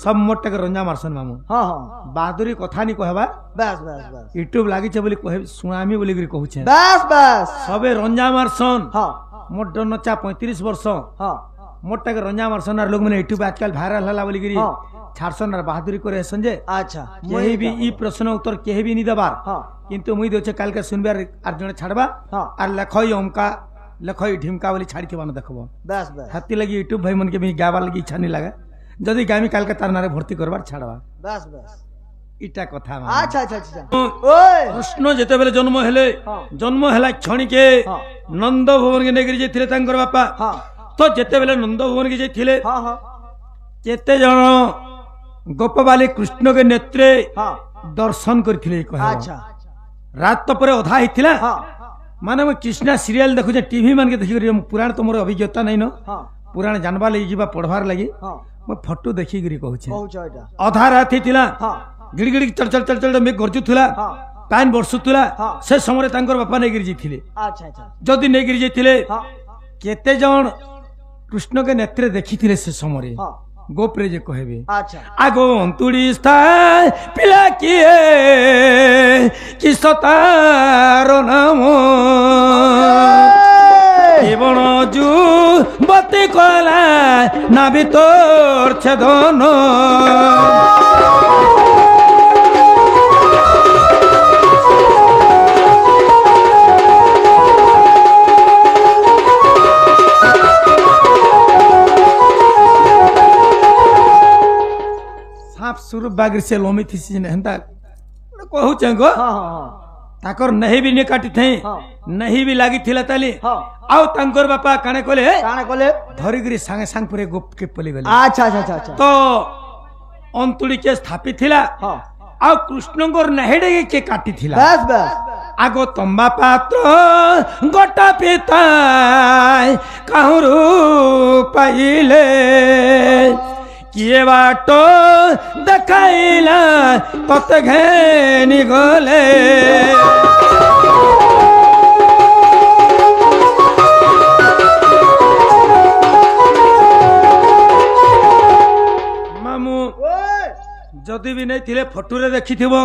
सब मोटे के रंजा मारसन मामू हाँ हाँ बहादुरी कथा नहीं कहबा बस बस बस यूट्यूब लागी बोली कहे सुनामी बोली कहूचे बस बस सबे रंजा मारसन हाँ मोट नचा 35 वर्ष हाँ मोटा के रंजा मारसन लोग मैंने यूट्यूब आजकल भाइराल हला बोली छाड़सन और बहादुरी करे संजय अच्छा केही भी ई प्रश्न उत्तर केही भी नहीं दबार हाँ किंतु मुई देछे काल के सुनबार आर जने छाड़बा हाँ आर लखई ओमका लखई ढिमका बोली छाड़ी के बान देखबो बस बस हाथी लगी यूट्यूब भाई मन के भी गावा लगी इच्छा नहीं लगा जदि गामी काल के तार नारे भर्ती करबार छाड़बा बस बस इटा कथा अच्छा अच्छा अच्छा ओए कृष्ण जेते बेले जन्म हेले जन्म हेला क्षणी के नंद भवन के नेगिरी जेथिले तांकर बापा हाँ तो जेते बेले नंद भवन के जेथिले हाँ हाँ केते जण गोपबाली कृष्ण के नेत्रे हाँ दर्शन करथिले कहे अच्छा रात तो परे अधा हिथिला हाँ माने मैं कृष्णा सीरियल देखु जे टीवी मान के देखि करी पुराण तो मोर अभिज्ञता नै न हाँ पुराण जानबा लगी जीवा पढ़वार लगी हाँ मैं फोटो देखि करी कहू छे पहुंच एटा अधा रात हिथिला हाँ गिड़गिड़ी चल चल चल चल में गरजुथुला हाँ पान बरसुथुला हाँ से समय तांकर बापा नै गिरि जिथिले अच्छा अच्छा जदि नै गिरि जिथिले हाँ केते जण कृष्ण के नेत्रे देखिथिले से समय हाँ गोप्रे जे कहबे अच्छा आगो अंतुड़ी स्थाय पिला किए कि सतारो नाम जीवन जू बती कला ना भी तोर छेदन सुरूप बागिर से लोमी थी हेंता कहू चंगो हाँ हाँ ताकर नहीं भी ने काटी थे हाँ नहीं भी लागी थिला ताली हाँ आउ तांकर बापा काने कोले काने कोले धरिगिरी संगे संग पुरे गुप के पली गली अच्छा अच्छा अच्छा अच्छा तो अंतुड़ी के स्थापित थिला हाँ आउ कृष्णंकर नहेडे के काटी थिला बस बस आगो तंबा पात्र गोटा पिता काहुरु पाइले किए बाटो देखाइला तते घेनी गले मामू जदि भी नहीं थिले फोटोरे देखिथिबो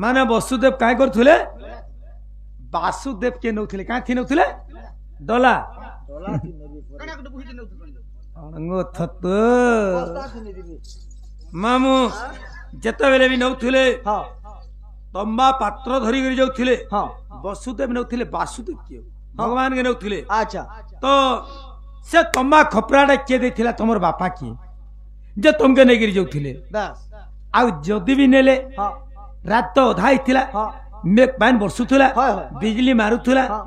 माने वसुदेव काय करथुले वासुदेव के नउथिले का थि नउथिले डोला मामू जेते बेले भी नउथिले हाँ तंबा पात्र धरी कर जाउथिले हाँ वसुदेव नउथिले वासुदेव के भगवान के नउथिले अच्छा तो से तंबा खपराडे के देथिला तमर बापा की जे तुमके नै गिर जाउथिले बस आ जदी भी नेले हाँ रात तो अधा हिथिला हाँ मेघ पान बरसुथिला हाँ हाँ बिजली मारुथिला हाँ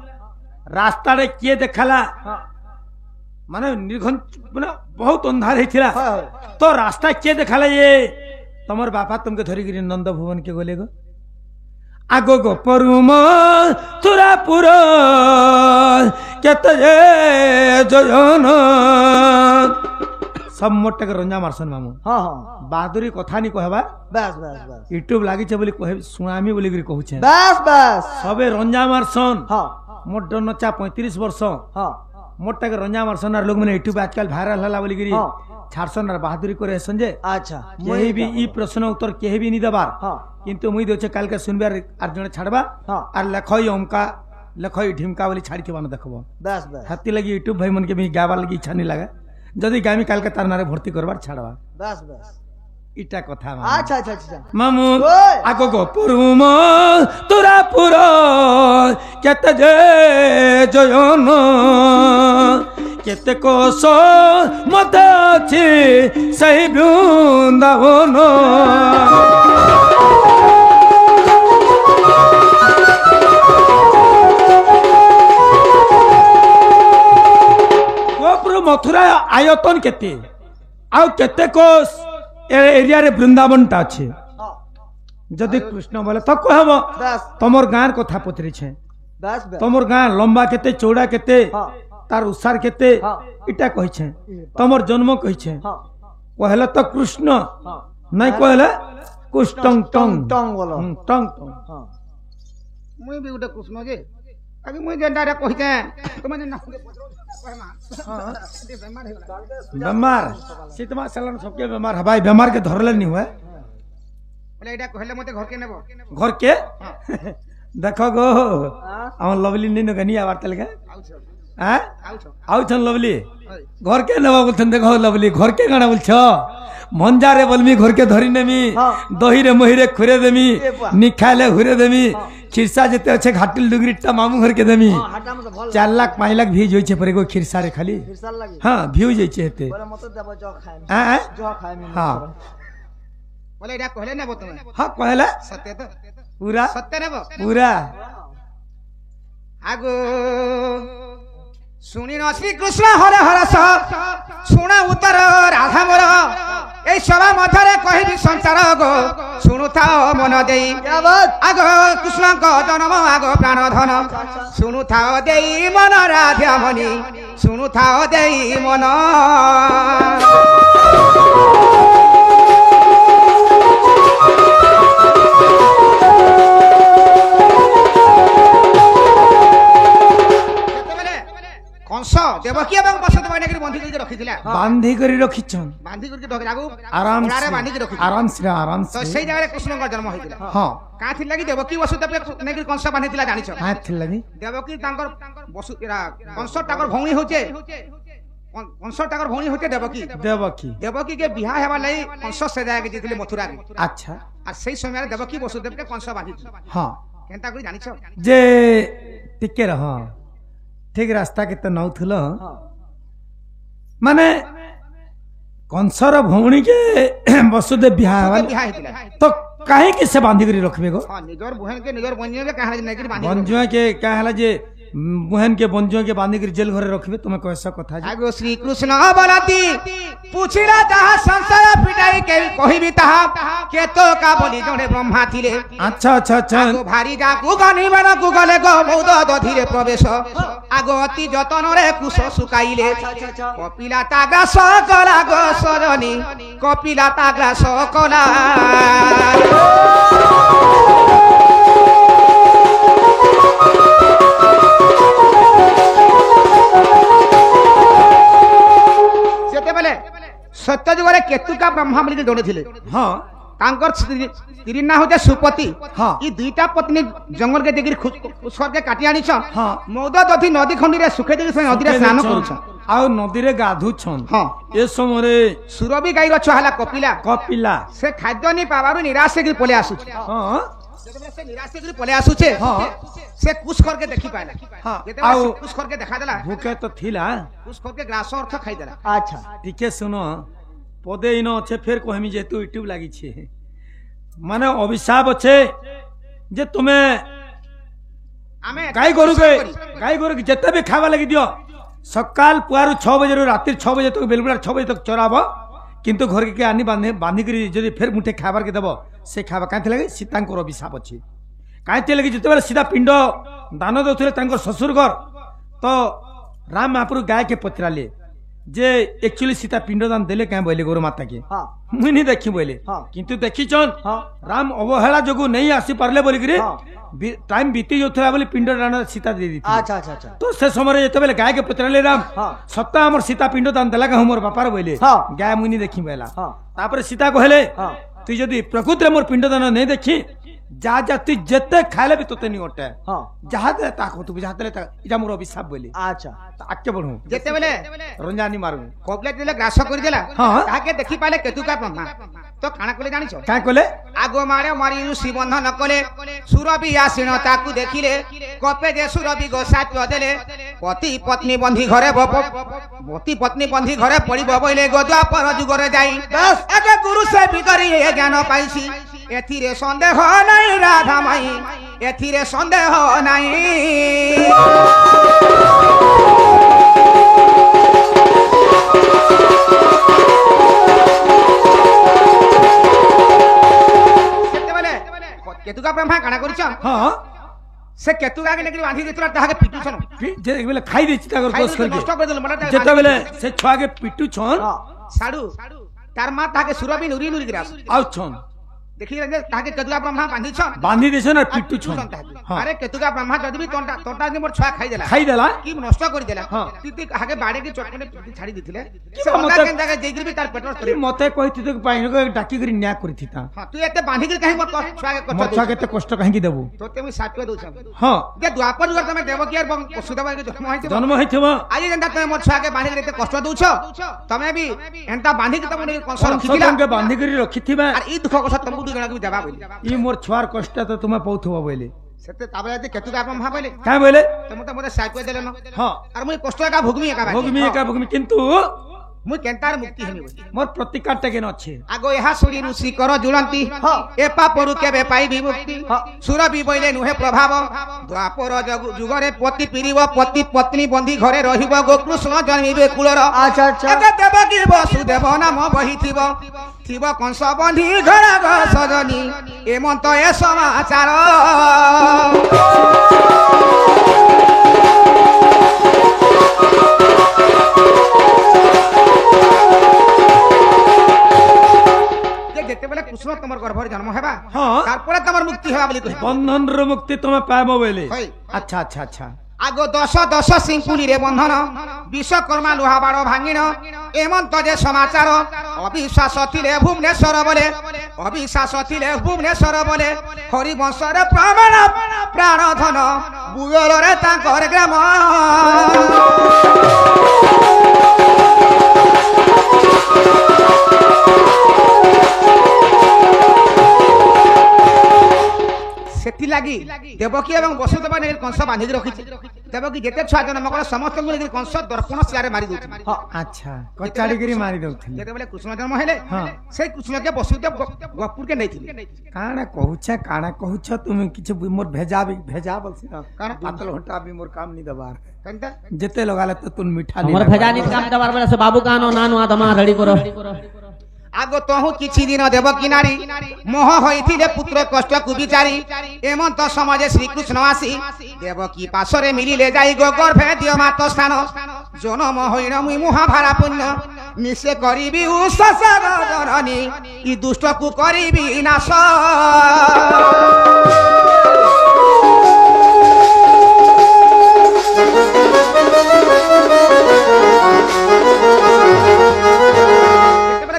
रास्ता रे के देखला हाँ माने निर्घन माने बहुत अंधार हिथिला हाँ हाँ तो रास्ता के देखला ये तमर बापा तुमके धरी गिरी नंद भुवन के गोले गो आगो गो परुम तुरापुर केते जयन सब मोटे के रंजा मारसन मामू हाँ हाँ बहादुरी कथा नहीं कहबा बस बस बस यूट्यूब लागी बोली कहे सुनामी बोली कहूचे बस बस सबे रंजा मारसन हाँ मोट नचा 35 वर्ष हाँ मोटा के रंजा मारसन और लोग मैंने यूट्यूब आजकल भाइराल हला बोली हाँ छाड़सन और बहादुरी करे संजय अच्छा केही भी ई प्रश्न उत्तर केही भी नहीं दबार हाँ किंतु मुई देछे काल के सुनबार आर जने छाड़बा हाँ आर लखई ओमका लखई ढिमका बोली छाड़ी के बान देखबो बस बस हाथी लगी यूट्यूब भाई मन के भी गावा लगी इच्छा नहीं लगा जदि गामी काल के तार नारे भर्ती करबार छाड़बा बस बस इटा कथा अच्छा अच्छा अच्छा मामू ओए! आगो गो पुरुम तुरापुर केते जयन केते कोस मते अछि सही बृंदावन गोपुर मथुरा आयतन केते आउ केते कोस एरिया रे वृंदावन टा अच्छे हाँ जदि कृष्ण बोले तो कहब बस तमर गाँव कथा पचरी छे बस बस तमर गाँव लंबा केते चौड़ा केते हाँ तार उसार केते हाँ इटा कहि छे तमर जन्म कहि छे हाँ कहले तो कृष्ण हाँ नहीं कहले कुष्टंग टंग टंग बोलो टंग टंग हाँ मुई भी गोटे कृष्ण जे ଆଜି ମୁଇଁ ଯେନ୍ଟା ଏଟା କହିଛେ ତୁମେ ଯେନ୍ଟା बेमार सीतमा सालन सबके बेमार हवाई बेमार के धरले नहीं हुए ବୋଲେ ଏଇଟା କହିଲେ ମତେ ଘରକେ ନେବ घर के देखो गो हम लवली नहीं नगनी आवार तल के ଆଉଛ हैं ଆଉଛ आउ छन लवली घर के नेबा बोलछन देखो लवली घर के गाना बोलछ मंजा रे बोलमी घर के धरी नेमी दही रे मही रे खुरे देमी निखाले हुरे देमी खिरसा जते अच्छे घाटिल डुगरीटा मामू घर के देमी हाटा में तो भल 4 लाख 5 लाख भीज होई छे पर एगो खिरसा रे खाली फिरसाल लगी हां भीज जाई छे हेते बोले मत देबो जो खाए हैं जो खाए में हां ବୋଲେ ଏଇଟା କହିଲେ ନେବ ତୁମେ हां कहला ସତ୍ୟ ତ पूरा ସତ୍ୟ ନେବ पूरा ଆଗୁ ଶୁଣିନ ଶ୍ରୀକୃଷ୍ଣ ହରେ ହରସ ଶୁଣ ଉତ୍ତର ରାଧା ମୋର এই সভা ମଧ୍ୟରେ କହିବି ସଂସାର ଗো ଶୁଣୁଥାଅ ମନ ଦେଇ क्या बात ଆଗ କୃଷ୍ଣଙ୍କ ଜନ୍ମ ଆଗ ପ୍ରାଣ ଧନ ଶୁଣୁଥାଅ ଦେଇ ମନ ରାଧାମଣି ଶୁଣୁଥାଅ ଦେଇ ମନ କଂସ ଦେବକୀ ଏବଂ ବସୁଦେବ ନେଇକି ବନ୍ଧି କରିକି ରଖିଥିଲା बांधी करी रखिछन ବାନ୍ଧି କରିକି ରଖି ଆଗୁ आराम ଘୋଡ଼ାରେ से ବାନ୍ଧିକି ରଖି आराम ତ से ସେଇ ଜାଗାରେ କୃଷ୍ଣଙ୍କ ଜନ୍ମ ହେଇଥିଲା हां କାଁ ଥିଲା କି ଦେବକୀ ବସୁଦେବ ନେଇକି କଂସ ବାନ୍ଧିଥିଲା ଜାଣିଛ हां थिलनी ଦେବକୀ ତାଙ୍କର ବସୁ କଂସ ତାଙ୍କର ଭଉଣୀ ହଉଛେ କଂସ ତାଙ୍କର ଭଉଣୀ ହଉଛେ ଦେବକୀ देवकी ଦେବକୀ के ବିହା ହେବା ଲାଗି କଂସ ସେ ଜାଗାକେ ଯାଇଥିଲେ ମଥୁରା अच्छा আর সেই সময় দেবকী বসুদেবকে কংস বাঁধিছিল हां কেনতা করে জানিছ जे टिके रह ठीक रास्ता के तो नौथुल हां माने कंसर भौणी के वसुदेव बिहा বিহা ହେଇଥିଲା तो काहे के से बांधी करी रखबे गो ହଁ ନିଜର ବୁହେन के ନିଜର ବन्युए କାହା ନେଇକି ବାঁଧି बंजुआ के क्या हला जे बहन के बंजुआ के बांधी करी जेल घरे रखबे तुम्हें कैसा कथा जे आगो श्री कृष्ण बलती पुछिला ताहा संसार पिटाई के कहिबी ताहा के तो का बोली जणे ब्रह्मा थिले अच्छा अच्छा अच्छा आगो भारी जाकू गनिबन कु गले गो बौद दधिरे प्रवेश आगो अति जतन रे कुश सुकाइले कपिला तागा सकला गो सरनी कपिला तागा सकला ସେତେବେଳେ ସତ୍ୟ ଯୁଗରେ କେତୁକା ବ୍ରହ୍ମା ବୋଲି ଜଣେ ଥିଲେ हाँ ତାଙ୍କର ସ୍ତ୍ରୀ ନା ହଉଛି ସୁପତି ହଁ। ଇ ଦୁଇଟା ପତ୍ନୀ ଜଙ୍ଗଲ କେ ଦେଇକି ସ୍ୱର୍ଗ କାଟି ଆଣିଛ ହଁ। ମୌଦ ଦଧି ନଦୀ ଖଣ୍ଡିରେ ଶୁଖେଇ ଦେଇକି ସେ ନଦୀରେ ସ୍ନାନ କରୁଛ ଆଉ ନଦୀରେ ଗାଧୁଛନ୍ ହଁ ଏ ସମୟରେ ସୁରଭି ଗାଈର ଛୁଆ ହେଲା କପିଲା କପିଲା ସେ ଖାଦ୍ୟ ନେଇ ପାବାରୁ ନିରାଶ ହେଇକି ପଳେଇ ଆସୁଛି ହଁ ଯେତେବେଳେ ସେ ନିରାଶ ହେଇକି ପଳେଇ ଆସୁଛେ ହଁ। ସେ କୁଶଖରକେ ଦେଖି ପାଇଲା ହଁ। ଯେତେବେଳେ ଆଉ- ସେ କୁଶଖରକେ ଦେଖାଦେଲା ଭୁକେ ତ ଥିଲା କୁଶଖରକେ ଗ୍ରାସ ଅର୍ଥ ଖାଇଦେଲା अच्छा ଟିକେ ଶୁଣ ପଦେ ଇନ ଅଛେ ଫେର କହମି ଯେହେତୁ ୟୁଟ୍ୟୁବ ଲାଗିଛେ ମାନେ ଅଭିଶାପ ଅଛେ ଯେ ତୁମେ ଆମେ ଗାଈ ଗୋରୁକେ ଗାଈ ଗୋରୁକେ ଯେତେ ବି ଖାଇବା ଲାଗି ଦିଅ ସକାଳ ପୁଆରୁ 6 ବଜେରୁ ରାତି 6 ବଜେ ତକ ବେଲବୁଡ଼ା 6 ବଜେ ତକ ଚରାବ କିନ୍ତୁ ଘରକେ ଆନି ବାନ୍ଧିକରି ଯଦି ଫେର ମୁଠେ ଖାଇବାରକେ ଦେବ ସେ ଖାଇବା କାହିଁକି ଲାଗି ସୀତାଙ୍କର ଅଭିଶାପ ଅଛି କାହିଁକି ଲାଗି ଯେତେବେଳେ ସୀତା ପିଣ୍ଡ ଦାନ ଦେଉଥିଲେ ତାଙ୍କର ଶ୍ୱଶୁର ଘର ତ ରାମ ମହାପୁର ଗାୟକେ ପଚରାଲେ जे एक्चुअली सीता पिंडदान देले क्या बोले गोरु माता के हाँ मुई नहीं देखी बोले हाँ। किंतु देखीचन हाँ राम अवहेला जोगु नहीं आसी पारले बोली करी हाँ। टाइम बीती जोथला बोली पिंडदान सीता दे दी अच्छा अच्छा अच्छा तो से समय जेते बेले गाय के पचराले राम हाँ। सत्ता हमर सीता पिंडदान देला का हमर बापार बोले हाँ। गाय मुई नहीं देखी बोला हाँ तापर सीता कहले हाँ तू जदी प्रकृति रे मोर पिंडदान नहीं देखी जा जा तू जते खाइले भी तोते नहीं ओटे हाँ जहा दे ता को तू जहा दे ता इजा मोर अभिशाप बोली अच्छा आके बढ़ू ଯେତେବେଳେ रंजानी मारू କପିଲା ଯେତେବେଳେ ଗ୍ରାସ କରିଦେଲା ହଁ। ତାହାକେ ଦେଖି ପାଇଲେ କେତୁକା ବ୍ରହ୍ମା ତ କାଣା କଲେ ଜାଣିଛ क्या कहले ଆଗ ମାରେ ମାରି ଋଷି ବନ୍ଧନ କଲେ ସୁରଭି ଆସିଣ ତାକୁ ଦେଖିଲେ କପେ ଯେ ସୁରଭି ଗୋସାତ୍ୟ ଦେଲେ ପତି ପତ୍ନୀ ବନ୍ଧି ଘରେ ପତି ପତ୍ନୀ ବନ୍ଧି ଘରେ ପଡିବ ବୋଇଲେ ଗୋଦ୍ୱାପର ଯୁଗରେ ଯାଇ ଏବେ ଗୁରୁ ସେ ବିକରି ଏ ଜ୍ଞାନ ପାଇଛି ଏଥିରେ ସନ୍ଦେହ ନାହିଁ ରାଧା ମାଇ ଏଥିରେ ସନ୍ଦେହ ନାହିଁ केतुका ब्रह्मा काना करिछ हाँ से केतुका के लेकिन बांधी देतला ताहा के पिटुछन जे बेले खाई देछि ताकर खाई दोष देले करके नष्ट कर देल मने जेते बेले से छुआ के पिटू छन हाँ साडू तार मां ताहा के सुरभि नुरी नुरी गिरास आउ छन देखिए जे ताके केतुका ब्रह्मा बांधी छ बांधी देछ ना पिट्टू छ हाँ अरे केतुका ब्रह्मा जदी भी तोंटा तोंटा जे मोर छुआ खाई देला खाई देला की नष्ट कर देला हाँ। तिति आगे बाड़े की चटकने पिटी छाड़ी दिथिले कि से मते- अलगा केन जगह जेगिर भी तार पेट्रोल कि मते कहिथि तो पाइन को डाकी करी न्या करिथिता हां तू एते बांधी के कहीं मोर छुआ के मोर कष्ट छुआ केते कष्ट काहे की देबू तोते मैं साथ दउ छ हाँ जे द्वापर युग तमे देवकी और वसुदेव के जन्म होइते जन्म होइथिबो आज जेंता तमे मोर छुआ के बांधी के एते कष्ट दउ छ तमे भी एंता बांधी के तमे कंसर रखिला के बांधी करी रखिथिबा और ई दुख कष्ट तमु दु जना के देबा बोली ई मोर छुआर कष्ट तो तुमे पौथबो बोले सेते ताबे जे केतुका ब्रह्मा बोले काहे बोले तमे त मोते साथ देले न हाँ और मुई कष्ट का भोगमी एका भोगमी किंतु मुई केंतार मुक्ति हेमी बोली मोर प्रतिकार टेके न अछि आगो यहाँ सुरी ऋषि कर जुलंती ए पापरु केबे पाई विमुक्ति सुर भी बोइले नुहे प्रभाव द्वापर जुगरे पति पिरिव पति पत्नी बंधी घरे रहिब गोकृष्ण जन्मिबे कुलर अच्छा अच्छा एते देवकी वसुदेव नाम बहिथिब थिब कंस बंधी घर घर सजनी एमंत ए समाचार जेते बेले कृष्ण तमर गर्भरे जन्म हेबा हाँ। तारपरे तमर मुक्ति हेबा बोली कहि बंधन रो मुक्ति तुमे पाबो बोले है। अच्छा अच्छा अच्छा आगो दश दश सिंकुली रे बंधन विश्वकर्मा लुहा बाड़ भांगिन एमंत जे समाचार अविश्वास थिले भुवनेश्वर बोले अविश्वास थिले भुवनेश्वर बोले हरिवंश रे प्रमाण प्राण धन बुयल रे तांकर ग्राम सेति लागी देवकी एवं वसुदेव ने कंस बांधी रखिছে देवकी जेते छुआ जन्म कर समस्त को कंस दर्पण सियारे मारी दउथि अच्छा कचाड़ी करी मारी दउथि जेते बेले कृष्ण जन्म हेले हाँ। से कृष्ण के वसुदेव गपुर के नैथिले काना कहूछ तुम किछ मोर भेजा बलसी ना काना? पातल घंटा भी मोर काम नहीं दबार कंता जेते लगाले तो तुम मीठा हमर भेजानी काम दबार बेला से बाबू कानो नानो आदमा रेडी करो आगो तहु किछि दिन देवकी नारी मोह होइथिले पुत्र कष्ट कु बिचारी एमंत समाजे श्री कृष्ण आसी देवकी पासरे मिलिले जाई गो गर्भे दियो मात स्थान जन्म होइन मुई महाभारा पुण्य निसे करिबी उषसार जननी ई दुष्ट कु करिबी नाश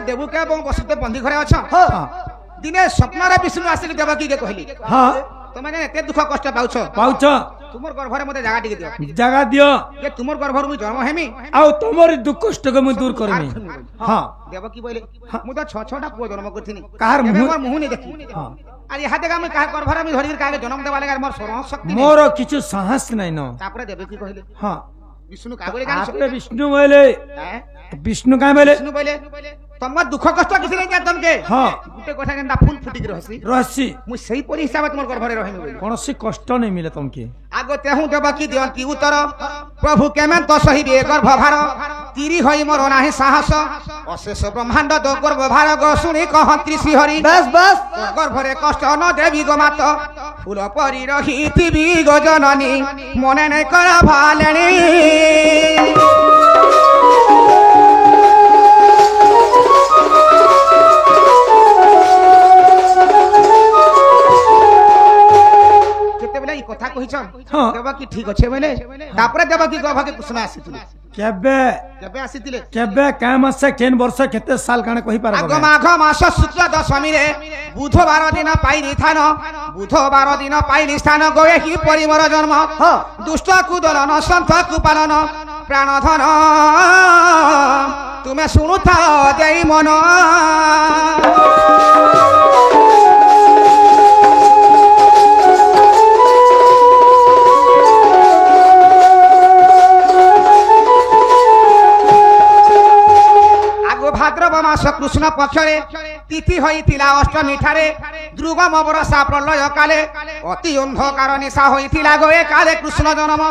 देवू के वसुदेव बंदी घरे अच्छा दिने स्वप्न रे विष्णु आसिक देवकी के कहली हाँ तुम एते दुख कष्ट पाउछ पाउछ तुमर गर्भरे मते जगह टिके दियो जगह दियो जे तुमर गर्भर मुई जन्म हेमी आउ तमर दुख कष्ट को मैं दूर करमी हाँ देवकी बोले मु तो 6-6टा पुओ जन्म करथिनी कार मुंह- मोर मुंह नहीं देखी हाँ अरे यहाँ देखा मैं काहे गर्भरे में धरि काहे जन्म देवा लगा मोर सरह शक्ति नहीं। मोर किछु साहस नहीं न तापरे देवकी कहले हाँ विष्णु का बोले आपने जान विष्णु बोले विष्णु का बोले विष्णु बोले तुम दुख कष्ट किसी नहीं जान तुमके हाँ गुटे कथा केनता फूल फुटी के रहसी रहसी मु सही परि हिसाब तुमर गर्भरे रहिमी बोले कौन सी कष्ट नहीं मिले तुमके आगो तेहु देवकी दियंती उत्तर प्रभु केमें तो सही बे गर्भ भार तिरी होई मोर नाही साहस अशेष ब्रह्मांड दो गर्भ भार गो सुनी कहंत्री श्री हरि बस बस गर्भरे कष्ट न देवी गो मात फूल परी रहिथिबी गो जननी मने नै करा भालेनी जेतेबेले ई कथा कहिछन हाँ। देवकी ठीक अच्छे बोले तापरे देवकी गर्भ के कृष्ण आसीथिले केबे केबे आसीथिले केबे काय मास केन वर्ष केते साल काने कहि आग पारबो माघ मास शुक्ल दशमी रे बुधवार दिन पाइली स्थान बुधवार दिन पाइली स्थान गए ही परिमर जन्म दुष्ट कुदलन संत कुपालन प्राण धन तुम्हें शुणुथा देई मन भाद्रव मास कृष्ण पक्षरे तिथि होइथिला अष्टमी ठारे ध्रुवम बरसा प्रलय काले अति अंधकार निशा होइथिला गोए काले कृष्ण जन्म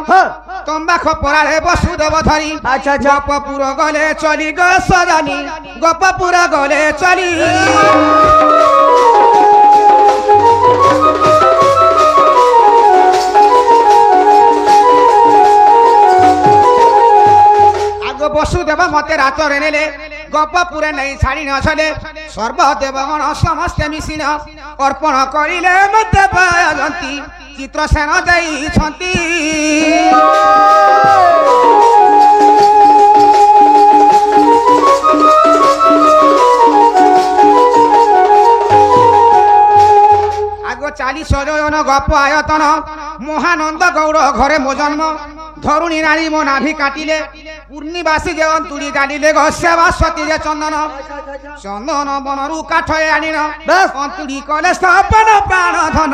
तंबाख पराळे वसुदेव धरी अच्छा अच्छा गपपुर गले चली ग सजनी गपपुर गले चली आगो वसुदेव मते रातरे नेले गपपुरे नहीं छाड़ी न छले सर्वदेवगण समस्ते मिशिन ଅର୍ପଣ କରିଲେ ମତେ ପାୟନ୍ତି ଚିତ୍ରସେନ ଦେଇଛନ୍ତି ଆଗ 40 ଜଣ ଗପ ଆୟତନ ମହାନନ୍ଦ ଗୌଡ଼ ଘରେ ମୋ ଜନ୍ମ ଧରୁଣୀ ନାରୀ ମୋ ନାଭି କାଟିଲେ ପୂର୍ଣ୍ଣିବାସୀ ଯେ ଅନ୍ତୁଳି ଜାଣିଲେ ସେବା ସତୀରେ ଚନ୍ଦନ ଚନ୍ଦନ ବନରୁ କାଠ ଆଣିନ ଅନ୍ତୁଳି କଲେ ସ୍ଥାପନ ପ୍ରାଣ ଧନ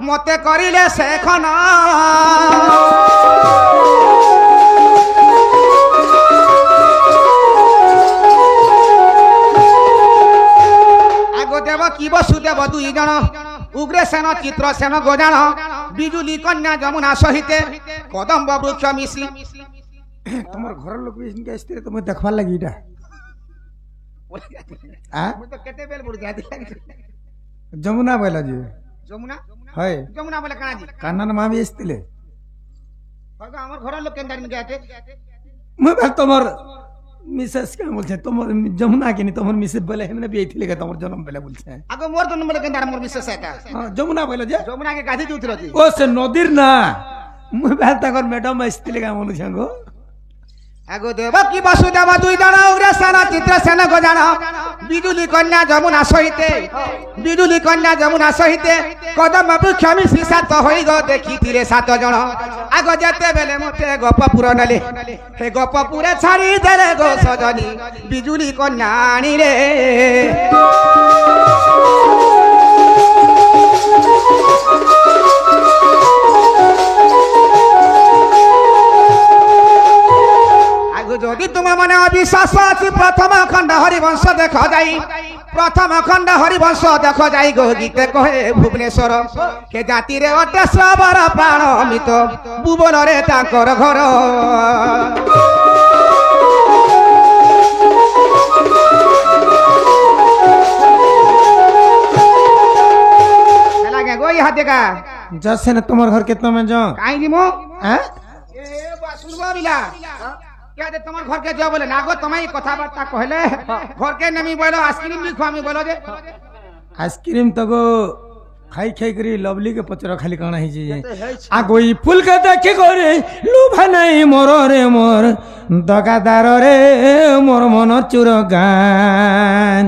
ମତେ କରିଲେ ସେ ଖନ ଆଗ ଦେବ କି ବସୁଦେବ 2 ଜଣ উগ্রসেন চিত্রসেন গোজাণ বিজুলি কন্যা যমুনা সহিতে কদম্ব বৃক্ষ মিশি তোমার ঘরের লোক ইনকে আসতে তুমি দেখবার লাগি এটা যমুনা বলা যে যমুনা হয় যমুনা বলে কানা জি কান্নার মা বি আসছিলে আমার ঘরের লোক কেন জানি গেতে মুই ভাব তোমার মিসেস কে বলছে তোমার যমুনা কিনি তোমার মিসেস বলে হেমনে বিয়ে থিলে তোমার জন্ম বেলা বলছে আগে মোর জন্ম বলে কেন মোর মিসেস একা যমুনা বলে যে যমুনা কে গাধি দিউছিল জি ও সে নদীর না মুই ভাব তাকর ম্যাডাম আসছিলে কা মনে ছাঙ্গ আগো দেব কি বসুদেব 2 জণ উগ্রসেন চিত্রসেন গোজাণ বিজুলি কন্যা যমুনা সহিতে বিজুলি কন্যা যমুনা সহিতে কদম বৃক্ষ মিশি সাত হই গো দেখিଥିଲେ 7 জণ আগ যেতে বেলে মতে গপপুর নেলে হে গপপুরে ছাড়ি দেলে গো সজনী বিজুলি কন্যা আনিলে যদি তোমার মনে অবিশ্বাস আছে প্রথম খণ্ড হরিবংশ দেখ যাই প্রথম খণ্ড হরিবংশ দেখ যাই গো গীতে কহে ভুবনেশ্বর কে জাতিরে অটে শ্রবর প্রাণ অমিত ভুবନରେ তাঙ্কর ঘর লাগে গো ইহা দেখা जैसे न तुम्हार घर कितना में जाओ কাই নিমো हैं এ বাসুরবা বিলা क्या दे तुम्हार घर के जो बोले नागो तुम्हें कथा बार्ता कहले घर के नमी बोलो आइसक्रीम भी खुआमी बोलो जे आइसक्रीम तो गो खाई खाई करी लवली के पचर खाली काना ही जे आ गोई फूल के देखी करे लुभा नहीं मोर रे मोर दगादार रे मोर मन चुर गान